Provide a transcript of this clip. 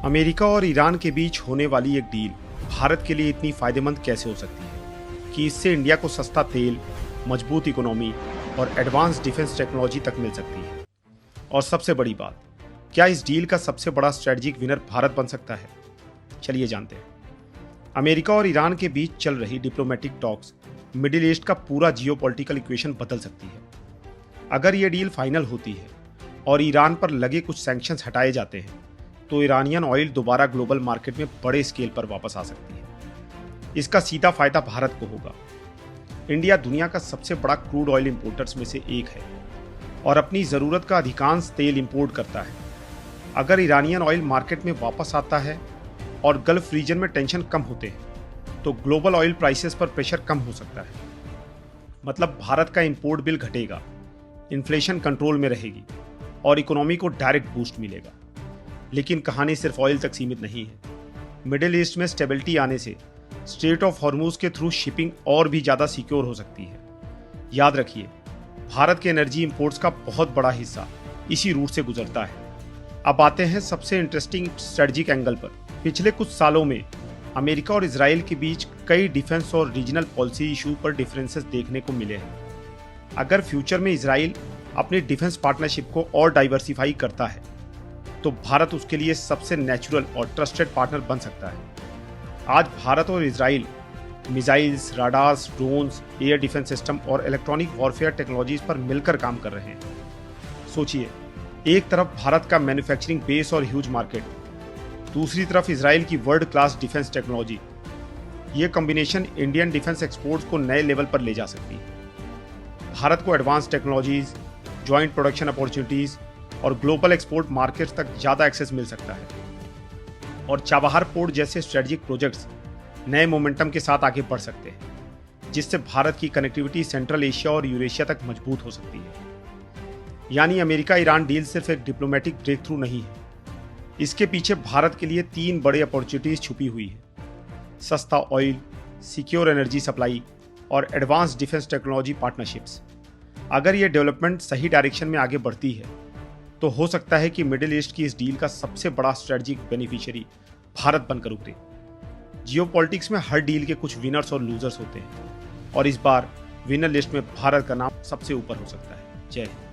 America और Iran के बीच होने वाली एक डील भारत के लिए इतनी फायदेमंद कैसे हो सकती है कि इससे इंडिया को सस्ता तेल, मजबूत इकोनॉमी और एडवांस डिफेंस टेक्नोलॉजी तक मिल सकती है। और सबसे बड़ी बात, क्या इस डील का सबसे बड़ा स्ट्रेटजिक विनर भारत बन सकता है? चलिए जानते हैं। अमेरिका और ईरान के बीच चल रही डिप्लोमेटिक टॉक्स मिडिल ईस्ट का पूरा जियोपॉलिटिकल इक्वेशन बदल सकती है। अगर ये डील फाइनल होती है और ईरान पर लगे कुछ सैंक्शंस हटाए जाते हैं तो ईरानियन ऑयल दोबारा ग्लोबल मार्केट में बड़े स्केल पर वापस आ सकती है। इसका सीधा फायदा भारत को होगा। इंडिया दुनिया का सबसे बड़ा क्रूड ऑयल इंपोर्टर्स में से एक है और अपनी ज़रूरत का अधिकांश तेल इंपोर्ट करता है। अगर ईरानियन ऑयल मार्केट में वापस आता है और गल्फ रीजन में टेंशन कम होते हैं तो ग्लोबल ऑयल प्राइसेस पर प्रेशर कम हो सकता है। मतलब भारत का इंपोर्ट बिल घटेगा, इन्फ्लेशन कंट्रोल में रहेगी और इकोनॉमी को डायरेक्ट बूस्ट मिलेगा। लेकिन कहानी सिर्फ ऑयल तक सीमित नहीं है। मिडिल ईस्ट में स्टेबिलिटी आने से स्ट्रेट ऑफ हॉर्मूज के थ्रू शिपिंग और भी ज़्यादा सिक्योर हो सकती है। याद रखिए, भारत के एनर्जी इंपोर्ट्स का बहुत बड़ा हिस्सा इसी रूट से गुजरता है। अब आते हैं सबसे इंटरेस्टिंग स्ट्रेटजिक एंगल पर। पिछले कुछ सालों में अमेरिका और इजराइल के बीच कई डिफेंस और रीजनल पॉलिसी इशू पर डिफरेंसेस देखने को मिले हैं। अगर फ्यूचर में इजराइल अपनी डिफेंस पार्टनरशिप को और डाइवर्सिफाई करता है तो भारत उसके लिए सबसे नेचुरल और ट्रस्टेड पार्टनर बन सकता है। आज भारत और Israel missiles, radars, drones, air defence system और इलेक्ट्रॉनिक वॉरफेयर टेक्नोलॉजीज पर मिलकर काम कर रहे हैं। सोचिए, एक तरफ भारत का मैन्युफैक्चरिंग बेस और ह्यूज मार्केट, दूसरी तरफ इजराइल की वर्ल्ड क्लास डिफेंस टेक्नोलॉजी। ये कॉम्बिनेशन इंडियन डिफेंस एक्सपोर्ट्स को नए लेवल पर ले जा सकती है। भारत को advance technologies, joint production opportunities और ग्लोबल एक्सपोर्ट मार्केट्स तक ज़्यादा एक्सेस मिल सकता है। और चाबहार पोर्ट जैसे स्ट्रेटजिक प्रोजेक्ट्स नए मोमेंटम के साथ आगे बढ़ सकते हैं, जिससे भारत की कनेक्टिविटी सेंट्रल एशिया और यूरेशिया तक मजबूत हो सकती है। यानी अमेरिका ईरान डील सिर्फ एक डिप्लोमेटिक ब्रेक थ्रू नहीं है, इसके पीछे भारत के लिए 3 बड़े अपॉर्चुनिटीज छुपी हुई है: सस्ता ऑयल, सिक्योर एनर्जी सप्लाई और एडवांस डिफेंस टेक्नोलॉजी पार्टनरशिप्स। अगर ये डेवलपमेंट सही डायरेक्शन में आगे बढ़ती है तो हो सकता है कि मिडिल ईस्ट की इस डील का सबसे बड़ा स्ट्रेटजिक बेनिफिशियरी भारत बनकर उभरे। जियोपॉलिटिक्स में हर डील के कुछ विनर्स और लूजर्स होते हैं और इस बार विनर लिस्ट में भारत का नाम सबसे ऊपर हो सकता है। जय हिंद।